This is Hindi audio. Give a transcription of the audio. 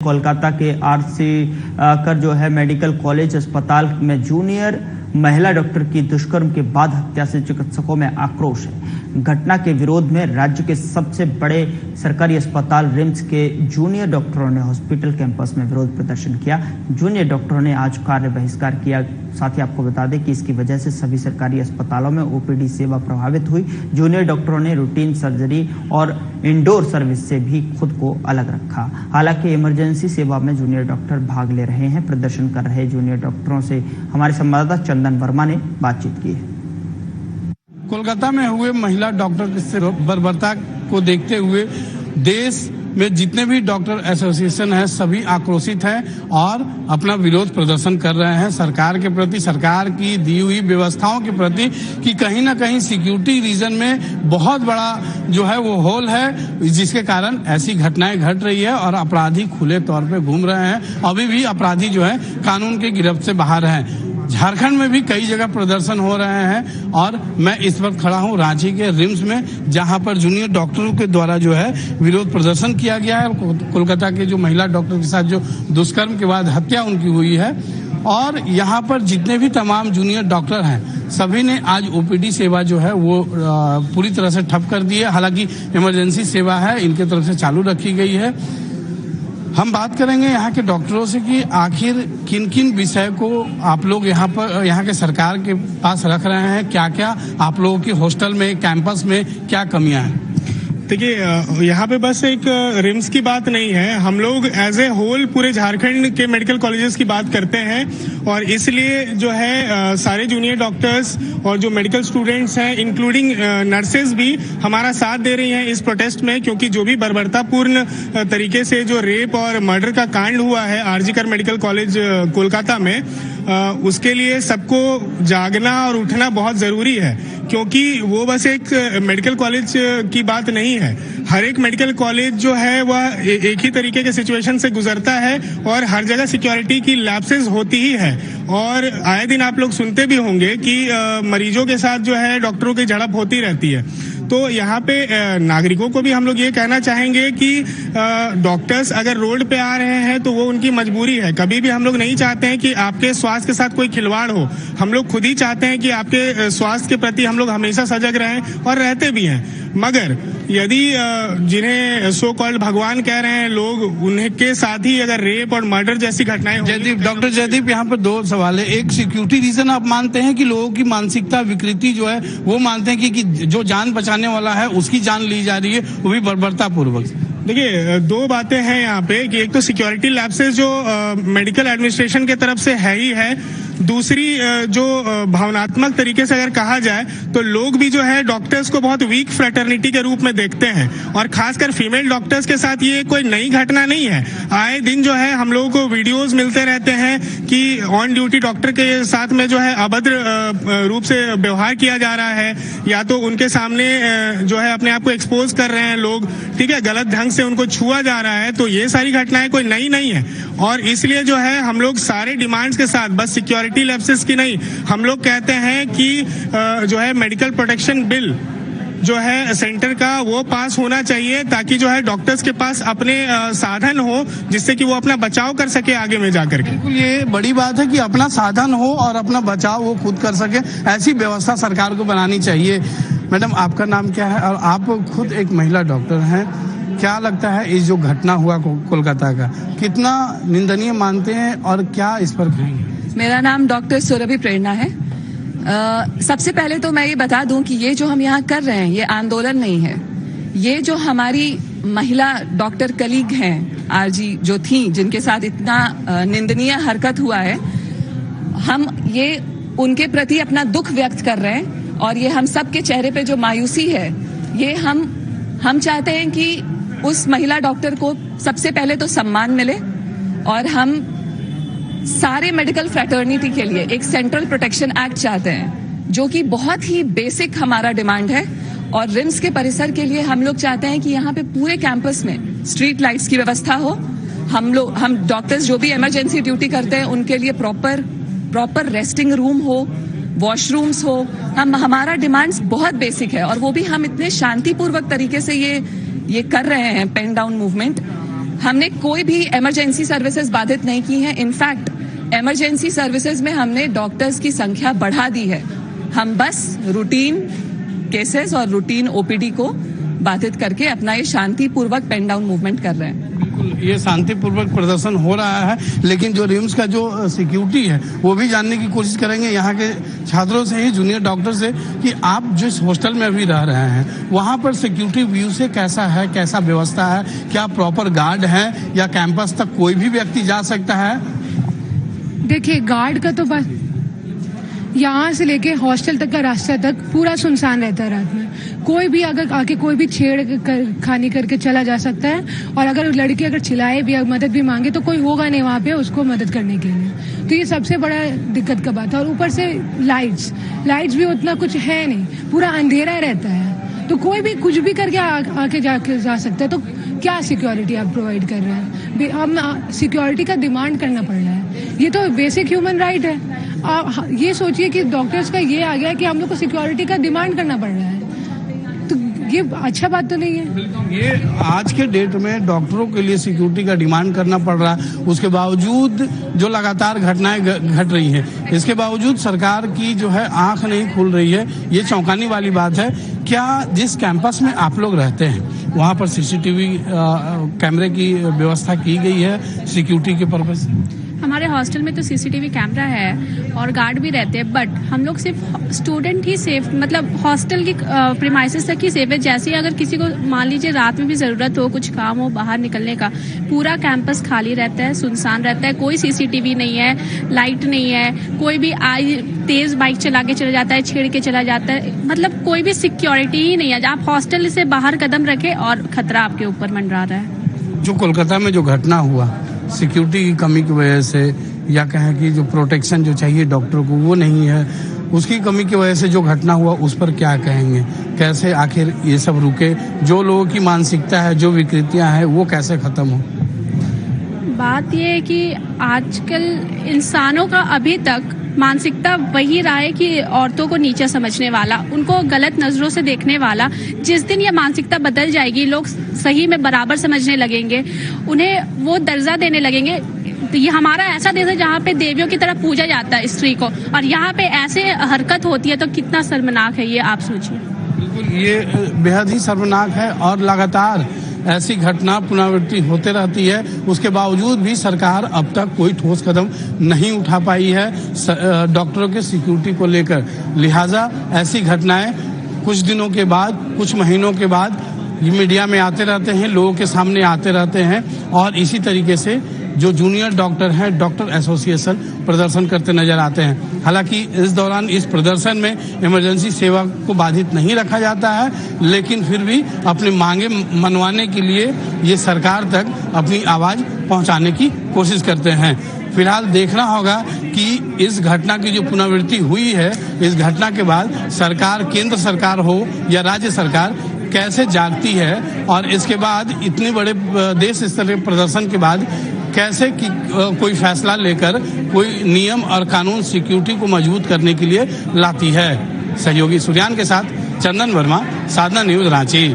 कोलकाता के आरसी कर जो है मेडिकल कॉलेज अस्पताल में जूनियर महिला डॉक्टर की दुष्कर्म के बाद हत्या से चिकित्सकों में आक्रोश है। घटना के विरोध में राज्य के सबसे बड़े सरकारी अस्पताल रिम्स के जूनियर डॉक्टरों ने हॉस्पिटल कैंपस में विरोध प्रदर्शन किया। जूनियर डॉक्टरों ने आज कार्य बहिष्कार किया। साथ ही आपको बता दें कि इसकी वजह से सभी सरकारी अस्पतालों में ओपीडी सेवा प्रभावित हुई। जूनियर डॉक्टरों ने रूटीन सर्जरी और इंडोर सर्विस से भी खुद को अलग रखा। हालांकि इमरजेंसी सेवा में जूनियर डॉक्टर भाग ले रहे हैं। प्रदर्शन कर रहे जूनियर डॉक्टरों से हमारे संवाददाता चंदन वर्मा ने बातचीत की है। कोलकाता में हुए महिला डॉक्टर से बर्बरता को देखते हुए देश में जितने भी डॉक्टर एसोसिएशन है सभी आक्रोशित हैं और अपना विरोध प्रदर्शन कर रहे हैं सरकार के प्रति, सरकार की दी हुई व्यवस्थाओं के प्रति कि कहीं ना कहीं सिक्योरिटी रीजन में बहुत बड़ा जो है वो होल है, जिसके कारण ऐसी घटनाएं घट रही है और अपराधी खुले तौर पे घूम रहे हैं। अभी भी अपराधी जो है कानून के गिरफ्त से बाहर हैं। झारखंड में भी कई जगह प्रदर्शन हो रहे हैं और मैं इस वक्त खड़ा हूं रांची के रिम्स में, जहां पर जूनियर डॉक्टरों के द्वारा जो है विरोध प्रदर्शन किया गया है। कोलकाता के जो महिला डॉक्टर के साथ जो दुष्कर्म के बाद हत्या उनकी हुई है और यहां पर जितने भी तमाम जूनियर डॉक्टर हैं सभी ने आज ओपीडी सेवा जो है वो पूरी तरह से ठप कर दी है। हालांकि इमरजेंसी सेवा है इनके तरफ से चालू रखी गई है। हम बात करेंगे यहाँ के डॉक्टरों से कि आखिर किन किन विषय को आप लोग यहाँ के सरकार के पास रख रहे हैं, क्या क्या आप लोगों की हॉस्टल में, कैंपस में क्या कमियां हैं। देखिए, यहाँ पे बस एक रिम्स की बात नहीं है, हम लोग एज ए होल पूरे झारखंड के मेडिकल कॉलेजेस की बात करते हैं और इसलिए जो है सारे जूनियर डॉक्टर्स और जो मेडिकल स्टूडेंट्स हैं इंक्लूडिंग नर्सेज भी हमारा साथ दे रही हैं इस प्रोटेस्ट में, क्योंकि जो भी बर्बरतापूर्ण तरीके से जो रेप और मर्डर का कांड हुआ है आरजी कर मेडिकल कॉलेज कोलकाता में, उसके लिए सबको जागना और उठना बहुत जरूरी है, क्योंकि वो बस एक मेडिकल कॉलेज की बात नहीं है। हर एक मेडिकल कॉलेज जो है वह एक ही तरीके के सिचुएशन से गुजरता है और हर जगह सिक्योरिटी की लैप्सेस होती ही है और आए दिन आप लोग सुनते भी होंगे कि मरीजों के साथ जो है डॉक्टरों की झड़प होती रहती है। तो यहाँ पे नागरिकों को भी हम लोग ये कहना चाहेंगे कि डॉक्टर्स अगर रोड पे आ रहे हैं तो वो उनकी मजबूरी है। कभी भी हम लोग नहीं चाहते हैं कि आपके स्वास्थ्य के साथ कोई खिलवाड़ हो। हम लोग खुद ही चाहते हैं कि आपके स्वास्थ्य के प्रति हम लोग हमेशा सजग रहें और रहते भी हैं। मगर यदि जिन्हें सो कॉल्ड भगवान कह रहे हैं लोग, उनके साथ ही अगर रेप और मर्डर जैसी घटनाएं जयदीप, डॉक्टर जयदीप, यहाँ पर दो सवाल है। एक, सिक्योरिटी रीजन आप मानते हैं कि लोगों की मानसिकता विकृति जो है वो मानते हैं कि जो जान बचाने वाला है उसकी जान ली जा रही है, वो भी बर्बरता पूर्वक। देखिए, दो बातें हैं यहाँ पे कि एक तो सिक्योरिटी लैप्सेस जो मेडिकल एडमिनिस्ट्रेशन के तरफ से है ही है, दूसरी जो भावनात्मक तरीके से अगर कहा जाए तो लोग भी जो है डॉक्टर्स को बहुत वीक फ्रेटर्निटी के रूप में देखते हैं और खासकर फीमेल डॉक्टर्स के साथ ये कोई नई घटना नहीं है। आए दिन जो है हम लोगों को वीडियोस मिलते रहते हैं कि ऑन ड्यूटी डॉक्टर के साथ में जो है अभद्र रूप से व्यवहार किया जा रहा है, या तो उनके सामने जो है अपने आप को एक्सपोज कर रहे हैं लोग, ठीक है, गलत ढंग से उनको छुआ जा रहा है। तो ये सारी घटनाएं कोई नई नहीं है और इसलिए जो है हम लोग सारे डिमांड्स के साथ, बस सिक्योरिटी लैप्सेस की नहीं, हम लोग कहते हैं कि जो है मेडिकल प्रोटेक्शन बिल जो है सेंटर का वो पास होना चाहिए, ताकि जो है डॉक्टर्स के पास अपने साधन हो जिससे कि वो अपना बचाव कर सके आगे में जाकर के। बिल्कुल, ये बड़ी बात है कि अपना साधन हो और अपना बचाव वो खुद कर सके, ऐसी व्यवस्था सरकार को बनानी चाहिए। मैडम, आपका नाम क्या है और आप खुद एक महिला डॉक्टर हैं, क्या लगता है इस जो घटना हुआ कोलकाता का कितना निंदनीय मानते हैं और क्या इस पर कहेंगे? मेरा नाम डॉक्टर सुरभि प्रेरणा है। सबसे पहले तो मैं ये बता दूं कि ये जो हम यहाँ कर रहे हैं ये आंदोलन नहीं है। ये जो हमारी महिला डॉक्टर कलीग हैं आरजी जो थी, जिनके साथ इतना निंदनीय हरकत हुआ है, हम ये उनके प्रति अपना दुख व्यक्त कर रहे हैं और ये हम सब के चेहरे पे जो मायूसी है, ये हम चाहते हैं कि उस महिला डॉक्टर को सबसे पहले तो सम्मान मिले और हम सारे मेडिकल फ्रेटर्निटी के लिए एक सेंट्रल प्रोटेक्शन एक्ट चाहते हैं, जो कि बहुत ही बेसिक हमारा डिमांड है। और रिम्स के परिसर के लिए हम लोग चाहते हैं कि यहाँ पे पूरे कैंपस में स्ट्रीट लाइट्स की व्यवस्था हो। हम डॉक्टर्स जो भी इमरजेंसी ड्यूटी करते हैं उनके लिए प्रॉपर रेस्टिंग रूम हो, वॉशरूम्स हो। हमारा डिमांड्स बहुत बेसिक है और वो भी हम इतने शांतिपूर्वक तरीके से ये कर रहे हैं पेन डाउन मूवमेंट। हमने कोई भी इमरजेंसी सर्विसेज बाधित नहीं की हैं। इनफैक्ट इमरजेंसी सर्विसेज में हमने डॉक्टर्स की संख्या बढ़ा दी है। हम बस रूटीन केसेस और रूटीन ओपीडी को बाधित करके अपना ये शांतिपूर्वक पेन डाउन मूवमेंट कर रहे हैं। बिल्कुल, ये शांतिपूर्वक प्रदर्शन हो रहा है, लेकिन जो रिम्स का जो सिक्योरिटी है वो भी जानने की कोशिश करेंगे यहाँ के छात्रों से ही, जूनियर डॉक्टर से, कि आप जिस हॉस्टल में अभी रह रहे हैं वहाँ पर सिक्योरिटी व्यू से कैसा है, कैसा व्यवस्था है, क्या प्रॉपर गार्ड है या कैंपस तक कोई भी व्यक्ति जा सकता है? देखिए, गार्ड का तो बस यहाँ से लेके हॉस्टल तक का रास्ता तक पूरा सुनसान रहता है रात में। कोई भी अगर आके कोई भी छेड़खानी करके चला जा सकता है, और अगर लड़की अगर चिल्लाए भी, मदद भी मांगे, तो कोई होगा नहीं वहाँ पे उसको मदद करने के लिए। तो ये सबसे बड़ा दिक्कत का बात है। और ऊपर से लाइट्स भी उतना कुछ है नहीं, पूरा अंधेरा रहता है, तो कोई भी कुछ भी करके आके जाके जा सकता है। तो क्या सिक्योरिटी आप प्रोवाइड कर रहे हैं? हम सिक्योरिटी का डिमांड करना पड़ रहा है। ये तो बेसिक ह्यूमन राइट है। ये सोचिए कि डॉक्टर्स का ये आ गया कि हम लोग को सिक्योरिटी का डिमांड करना पड़ रहा है, तो ये अच्छा बात तो नहीं है। ये आज के डेट में डॉक्टरों के लिए सिक्योरिटी का डिमांड करना पड़ रहा है, उसके बावजूद जो लगातार घटनाएं घट रही हैं, इसके बावजूद सरकार की जो है आंख नहीं खुल रही है। ये चौंकाने वाली बात है। क्या जिस कैंपस में आप लोग रहते हैं वहाँ पर सीसीटीवी कैमरे की व्यवस्था की गई है सिक्योरिटी के पर्पज से? हमारे हॉस्टल में तो सीसीटीवी कैमरा है और गार्ड भी रहते हैं, बट हम लोग सिर्फ स्टूडेंट ही सेफ, मतलब हॉस्टल की प्रीमाइसेस तक ही सेफ है। जैसे ही अगर किसी को मान लीजिए रात में भी जरूरत हो, कुछ काम हो बाहर निकलने का, पूरा कैंपस खाली रहता है, सुनसान रहता है, कोई सीसीटीवी नहीं है, लाइट नहीं है, कोई भी तेज बाइक चला के चला जाता है, छेड़ के चला जाता है, मतलब कोई भी सिक्योरिटी ही नहीं है। आप हॉस्टल से बाहर कदम रखे और खतरा आपके ऊपर मंडरा रहा है। जो कोलकाता में जो घटना हुआ सिक्योरिटी की कमी की वजह से, या कहें कि जो प्रोटेक्शन जो चाहिए डॉक्टर को वो नहीं है, उसकी कमी की वजह से जो घटना हुआ, उस पर क्या कहेंगे? कैसे आखिर ये सब रुके? जो लोगों की मानसिकता है, जो विकृतियां हैं, वो कैसे खत्म हो? बात ये है कि आजकल इंसानों का अभी तक मानसिकता वही रहा है कि औरतों को नीचा समझने वाला, उनको गलत नजरों से देखने वाला। जिस दिन ये मानसिकता बदल जाएगी, लोग सही में बराबर समझने लगेंगे, उन्हें वो दर्जा देने लगेंगे। तो ये हमारा ऐसा देश है जहाँ पे देवियों की तरह पूजा जाता है स्त्री को, और यहाँ पे ऐसे हरकत होती है, तो कितना शर्मनाक है ये, आप सोचिए। बिल्कुल, ये बेहद ही शर्मनाक है और लगातार ऐसी घटना पुनरावृत्ति होते रहती है। उसके बावजूद भी सरकार अब तक कोई ठोस कदम नहीं उठा पाई है डॉक्टरों के सिक्योरिटी को लेकर। लिहाजा ऐसी घटनाएं कुछ दिनों के बाद, कुछ महीनों के बाद ये मीडिया में आते रहते हैं, लोगों के सामने आते रहते हैं, और इसी तरीके से जो जूनियर डॉक्टर हैं, डॉक्टर एसोसिएशन प्रदर्शन करते नजर आते हैं। हालांकि इस दौरान इस प्रदर्शन में इमरजेंसी सेवा को बाधित नहीं रखा जाता है, लेकिन फिर भी अपनी मांगे मनवाने के लिए ये सरकार तक अपनी आवाज पहुंचाने की कोशिश करते हैं। फिलहाल देखना होगा कि इस घटना की जो पुनरावृत्ति हुई है, इस घटना के बाद सरकार, केंद्र सरकार हो या राज्य सरकार, कैसे जागती है, और इसके बाद इतने बड़े देश स्तरीय प्रदर्शन के बाद कैसे कि कोई फैसला लेकर कोई नियम और कानून सिक्योरिटी को मजबूत करने के लिए लाती है। सहयोगी सूर्यान के साथ चंदन वर्मा, साधना न्यूज, रांची।